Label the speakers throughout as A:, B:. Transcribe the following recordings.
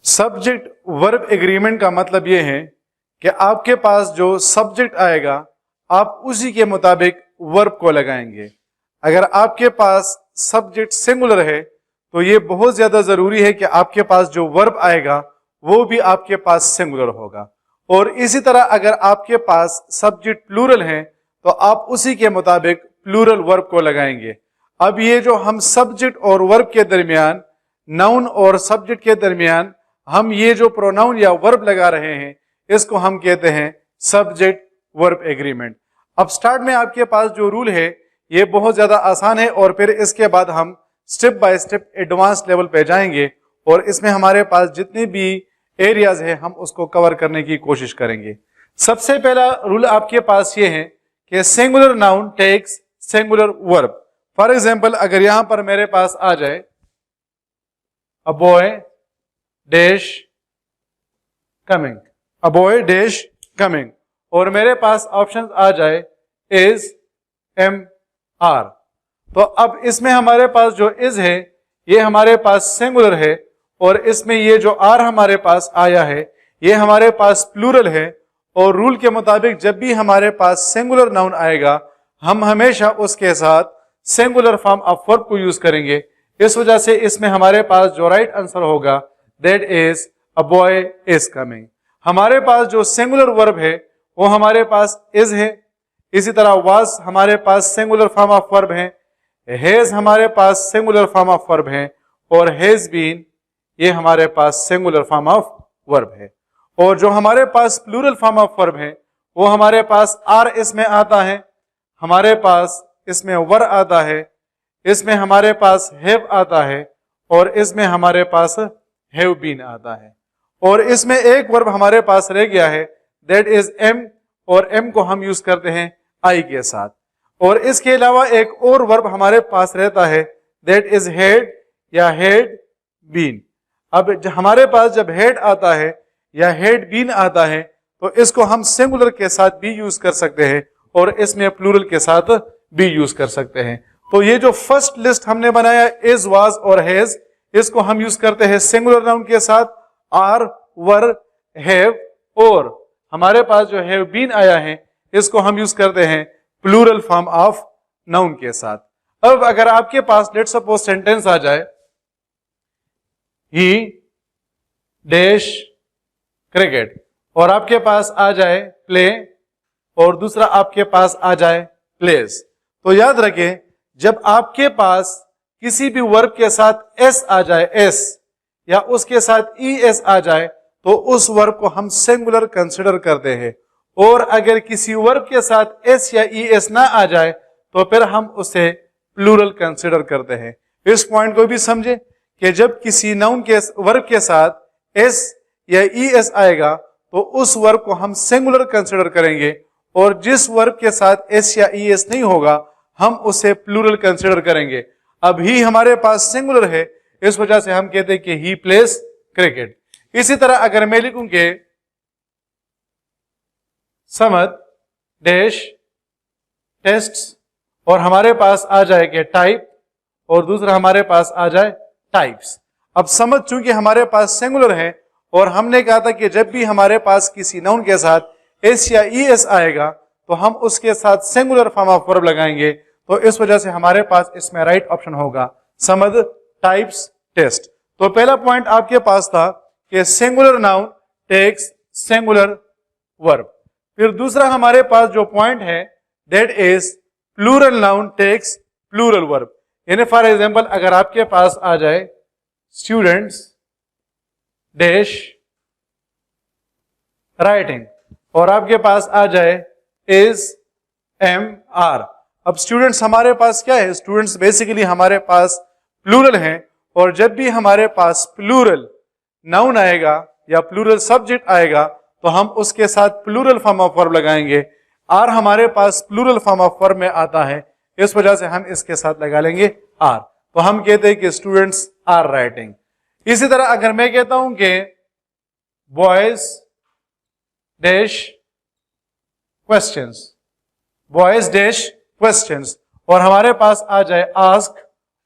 A: Subject verb agreement का मतलब यह है कि आपके पास जो सब्जेक्ट आएगा आप उसी के मुताबिक वर्ब को लगाएंगे। अगर आपके पास सब्जेक्ट सिंगुलर है तो ये बहुत ज्यादा जरूरी है कि आपके पास जो वर्ब आएगा वो भी आपके पास सिंगुलर होगा। और इसी तरह अगर आपके पास सब्जेक्ट प्लूरल है तो आप उसी के मुताबिक प्लूरल वर्ब को लगाएंगे। अब ये जो हम सब्जेक्ट और वर्ब के दरमियान, नाउन और सब्जेक्ट के दरमियान हम ये जो प्रोनाउन या वर्ब लगा रहे हैं इसको हम कहते हैं सब्जेक्ट वर्ब एग्रीमेंट। अब स्टार्ट में आपके पास जो रूल है ये बहुत ज्यादा आसान है और फिर इसके बाद हम step by step advance level पे जाएंगे और इसमें हमारे पास जितने भी एरियाज है हम उसको कवर करने की कोशिश करेंगे। सबसे पहला रूल आपके पास ये है कि singular noun takes singular verb. For example अगर यहां पर मेरे पास आ जाए a boy dash coming, a boy dash coming, और मेरे पास ऑप्शन आ जाए इज एम आर, तो अब इसमें हमारे पास जो इज है ये हमारे पास सिंगुलर है और इसमें ये जो आर हमारे पास आया है ये हमारे पास प्लूरल है। और रूल के मुताबिक जब भी हमारे पास सिंगुलर नाउन आएगा हम हमेशा उसके साथ सिंगुलर फॉर्म ऑफ वर्ब को यूज करेंगे। इस वजह से इसमें हमारे पास जो राइट आंसर होगा that is a boy is coming. हमारे पास जो सिंगुलर वर्ब है वो हमारे पास इज है, इसी तरह वाज हमारे पास सिंगुलर फॉर्म ऑफ वर्ब है, हैज हमारे पास सिंगुलर फॉर्म ऑफ वर्ब है और हैज बीन ये हमारे पास सिंगुलर फॉर्म ऑफ वर्ब है। और जो हमारे पास प्लूरल फॉर्म ऑफ वर्ब है वो हमारे पास आर इसमें आता है, हमारे पास इसमें वर आता है, इसमें हमारे पास हैव आता है और इसमें हमारे पास हैव बीन आता है। और इसमें एक वर्ब हमारे पास रह गया है दैट इज एम, और एम को हम यूज करते हैं आई के साथ। और इसके अलावा एक और वर्ब हमारे पास रहता है दैट इज हेड या हेड बीन। अब हमारे पास जब हेड आता है या हेड बीन आता है तो इसको हम सिंगुलर के साथ भी यूज कर सकते हैं और इसमें प्लूरल के साथ भी यूज कर सकते हैं। तो ये जो फर्स्ट लिस्ट हमने बनाया इज वाज और हैज, इसको हम यूज करते हैं सिंगुलर नाउन के साथ आर वर हैव, और हमारे पास जो हैव बीन आया है इसको हम यूज करते हैं प्लूरल फॉर्म ऑफ नाउन के साथ। अब अगर आपके पास लेट्स सपोज सेंटेंस आ जाए ही डैश क्रिकेट और आपके पास आ जाए प्ले और दूसरा आपके पास आ जाए प्लेस, तो याद रखें जब आपके पास किसी भी वर्ब के साथ एस आ जाए, एस या उसके साथ ई एस आ जाए तो उस वर्ब को हम सिंगुलर कंसिडर करते हैं। और अगर किसी वर्ब के साथ एस या ई एस ना आ जाए तो फिर हम उसे प्लूरल कंसिडर करते हैं। इस पॉइंट को भी समझे कि जब किसी नाउन के वर्ब के साथ एस या ई एस आएगा तो उस वर्ब को हम सिंगुलर कंसिडर करेंगे और जिस वर्ब के साथ एस या ई एस नहीं होगा हम उसे प्लूरल कंसिडर करेंगे। अब ही हमारे पास सिंगुलर है इस वजह से हम कहते हैं कि ही प्लेस क्रिकेट। इसी तरह अगर मैं लिखूं कि समद डैश टेस्ट्स और हमारे पास आ जाए कि टाइप और दूसरा हमारे पास आ जाए टाइप्स। अब समझ चूंकि हमारे पास सिंगुलर है और हमने कहा था कि जब भी हमारे पास किसी नाउन के साथ एस या ई एस आएगा तो हम उसके साथ सिंगुलर फॉर्म ऑफ वर्ब लगाएंगे, तो इस वजह से हमारे पास इसमें राइट ऑप्शन होगा समद टाइप्स टेस्ट। तो पहला पॉइंट आपके पास था कि singular noun takes singular verb. फिर दूसरा हमारे पास जो पॉइंट है that is plural noun takes plural verb. यानी फॉर एग्जांपल अगर आपके पास आ जाए स्टूडेंट्स डैश राइटिंग और आपके पास आ जाए इज एम आर। अब स्टूडेंट्स हमारे पास क्या है, स्टूडेंट्स बेसिकली हमारे पास प्लूरल हैं और जब भी हमारे पास प्लूरल नाउन आएगा या प्लूरल सब्जेक्ट आएगा तो हम उसके साथ प्लूरल फॉर्म ऑफ वर्ब लगाएंगे। आर हमारे पास प्लूरल फॉर्म ऑफ वर्ब में आता है इस वजह से हम इसके साथ लगा लेंगे आर, तो हम कहते हैं कि स्टूडेंट्स आर राइटिंग। इसी तरह अगर मैं कहता हूं कि boys dash questions, boys dash questions और हमारे पास आ जाए आस्क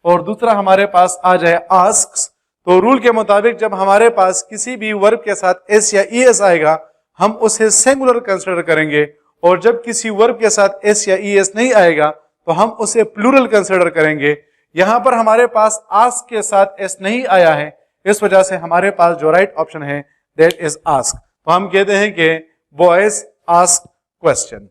A: और दूसरा हमारे पास आ जाए आस्क्स, तो रूल के मुताबिक जब हमारे पास किसी भी वर्ब के साथ एस या ईएस आएगा हम उसे सिंगुलर कंसिडर करेंगे, और जब किसी वर्ब के साथ एस या ईएस नहीं आएगा तो हम उसे प्लूरल कंसिडर करेंगे। यहां पर हमारे पास आस्क के साथ एस नहीं आया है, इस वजह से हमारे पास जो राइट ऑप्शन है दैट इज आस्क। तो हम कहते हैं कि बॉयज आस्क क्वेश्चन।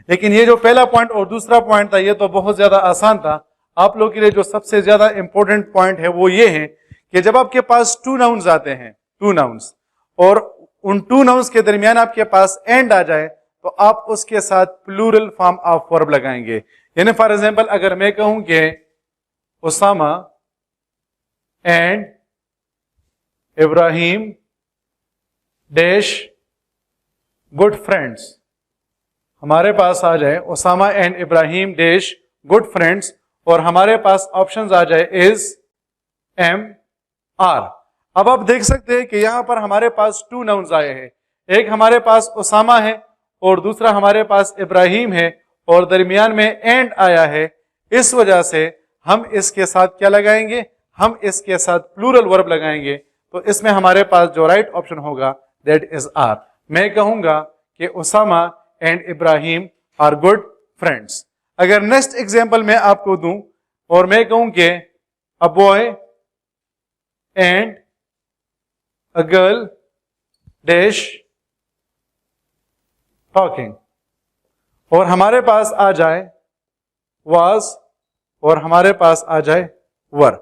A: लेकिन ये जो पहला पॉइंट और दूसरा पॉइंट था ये तो बहुत ज्यादा आसान था। आप लोग के लिए जो सबसे ज्यादा इंपॉर्टेंट पॉइंट है वो ये है कि जब आपके पास टू नाउन्स आते हैं, टू नाउन्स, और उन टू नाउन्स के दरमियान आपके पास एंड आ जाए तो आप उसके साथ प्लूरल फॉर्म ऑफ वर्ब लगाएंगे। यानी फॉर एग्जांपल अगर मैं कहूं कि Usama and Ibrahim dash good friends, हमारे पास आ जाए Usama and Ibrahim dash good friends, और हमारे पास ऑप्शंस आ जाए इज एम आर। अब आप देख सकते हैं कि यहां पर हमारे पास टू नाउन्स आए हैं, एक हमारे पास उसामा है और दूसरा हमारे पास इब्राहिम है, और दरमियान में एंड आया है। इस वजह से हम इसके साथ क्या लगाएंगे, हम इसके साथ प्लूरल वर्ब लगाएंगे। तो इसमें हमारे पास जो राइट ऑप्शन होगा दैट इज आर। मैं कहूंगा कि Usama and Ibrahim are good friends. अगर नेक्स्ट एग्जांपल मैं आपको दूं और मैं कहूं कि a boy and a girl dash talking, और हमारे पास आ जाए वाज और हमारे पास आ जाए वर,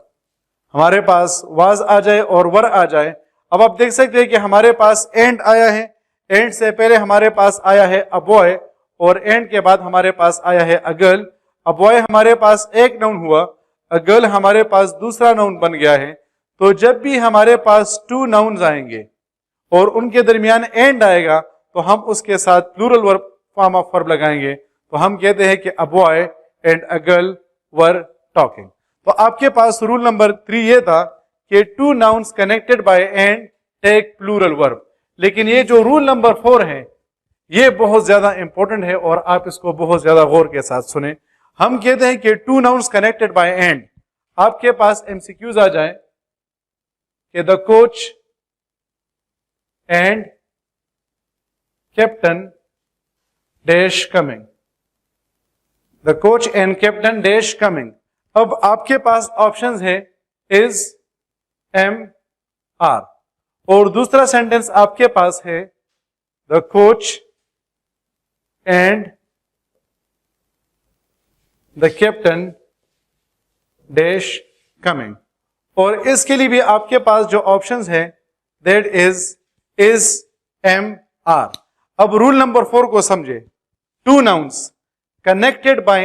A: हमारे पास वाज आ जाए और वर आ जाए। अब आप देख सकते हैं कि हमारे पास एंड आया है, एंड से पहले हमारे पास आया है अ बॉय और एंड के बाद हमारे पास आया है अ गर्ल। अ बॉय हमारे पास एक नाउन हुआ, अ गर्ल हमारे पास दूसरा नाउन बन गया है। तो जब भी हमारे पास टू नाउन्स आएंगे और उनके दरमियान एंड आएगा तो हम उसके साथ plural verb form of verb लगाएंगे। तो हम कहते हैं कि a boy and a girl were talking. तो आपके पास रूल नंबर 3 ये था कि two nouns connected by and take plural verb. लेकिन ये जो रूल नंबर 4 है ये बहुत ज्यादा इंपॉर्टेंट है और आप इसको बहुत ज्यादा गौर के साथ सुने। हम कहते हैं कि two nouns connected by and, आपके पास एमसीक्यूज आ जाए कि the coach and captain dash coming, the coach and captain dash coming. अब आपके पास ऑप्शंस है इज एम आर, और दूसरा सेंटेंस आपके पास है the coach and the captain dash coming, और इसके लिए भी आपके पास जो ऑप्शंस है दैट इज एम आर। अब रूल नंबर 4 को समझे। To nouns connected by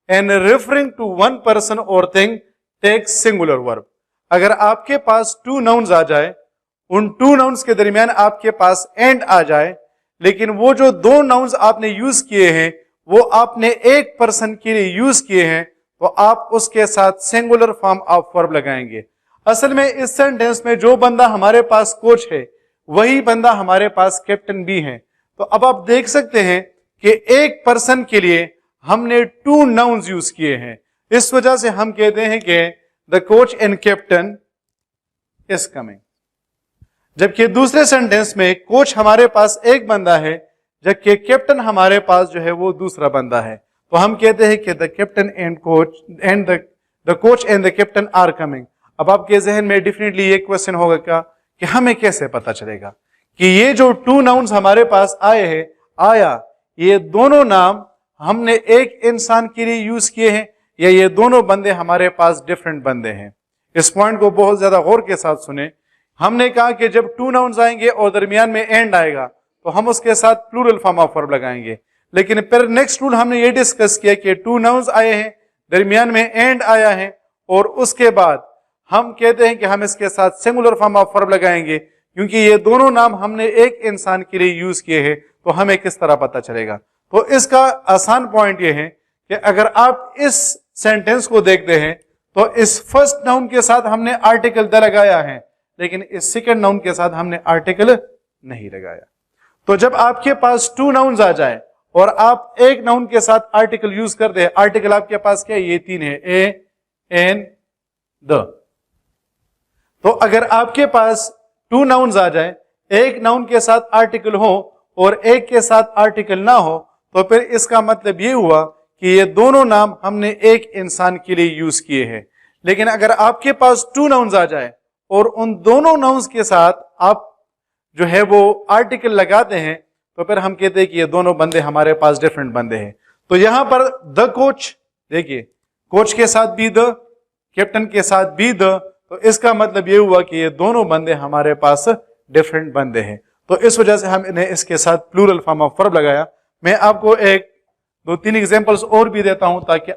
A: and referring to one person और थिंग टेक सिंगुलर वर्ब। अगर आपके पास टू नाउन्स आ जाए, उन टू नाउन्स के दरमियान आपके पास एंड आ जाए, लेकिन वो जो दो नाउन्स आपने यूज किए हैं वो आपने एक पर्सन के लिए यूज किए हैं, तो आप उसके साथ सिंगुलर फॉर्म ऑफ वर्ब लगाएंगे। असल में इस सेंटेंस में जो बंदा हमारे पास कोच है वही बंदा हमारे पास कैप्टन भी है। तो अब आप देख सकते हैं कि एक पर्सन के लिए हमने टू नाउन्स यूज किए हैं, इस वजह से हम कहते हैं कि the coach and captain is coming. जबकि दूसरे सेंटेंस में कोच हमारे पास एक बंदा है जबकि कैप्टन हमारे पास जो है वो दूसरा बंदा है। तो हम कहते हैं कि the captain and coach and the coach and the captain are coming. अब आपके जहन में डेफिनेटली ये क्वेश्चन होगा क्या कि हमें कैसे पता चलेगा कि ये जो टू नाउन्स हमारे पास आया ये दोनों नाम हमने एक इंसान के लिए यूज किए हैं या ये दोनों बंदे हमारे पास डिफरेंट बंदे हैं। इस पॉइंट को बहुत ज्यादा गौर के साथ सुने। हमने कहा कि जब टू नाउन्स आएंगे और दरमियान में एंड आएगा तो हम उसके साथ प्लूरल फॉर्म ऑफ वर्ब लगाएंगे। लेकिन फिर नेक्स्ट रूल हमने ये डिस्कस किया कि टू नाउन्स आए हैं, दरमियान में एंड आया है, और उसके बाद हम कहते हैं कि हम इसके साथ सिंगुलर फॉर्म ऑफ वर्ब लगाएंगे क्योंकि ये दोनों नाम हमने एक इंसान के लिए यूज किए हैं। तो हमें किस तरह पता चलेगा? तो इसका आसान पॉइंट ये है कि अगर आप इस सेंटेंस को देखते हैं तो इस फर्स्ट नाउन के साथ हमने आर्टिकल द लगाया है, लेकिन इस सेकंड नाउन के साथ हमने आर्टिकल नहीं लगाया। तो जब आपके पास टू नाउन्स आ जाए और आप एक नाउन के साथ आर्टिकल यूज कर दे, आर्टिकल आपके पास क्या है? ये तीन है, ए, एन, द। तो अगर आपके पास 2 नाउन्स आ जाए, एक नाउन के साथ आर्टिकल हो और एक के साथ आर्टिकल ना हो, तो फिर इसका मतलब ये हुआ कि ये दोनों नाम हमने एक इंसान के लिए यूज किए हैं। लेकिन अगर आपके पास 2 नाउन्स आ जाए और उन दोनों नाउन्स के साथ आप जो है वो आर्टिकल लगाते हैं, तो फिर हम कहते हैं कि ये दोनों बंदे हमारे पास डिफरेंट बंदे हैं। तो यहां पर द कोच, देखिए कोच के साथ भी द, कैप्टन के साथ भी द, तो इसका मतलब ये हुआ कि ये दोनों बंदे हमारे पास डिफरेंट बंदे हैं। तो इस वजह से हम इन्हें इसके साथ प्लूरल फॉर्म ऑफ वर्ब लगाया। मैं आपको 1, 2, 3 एग्जांपल्स और भी देता हूं ताकि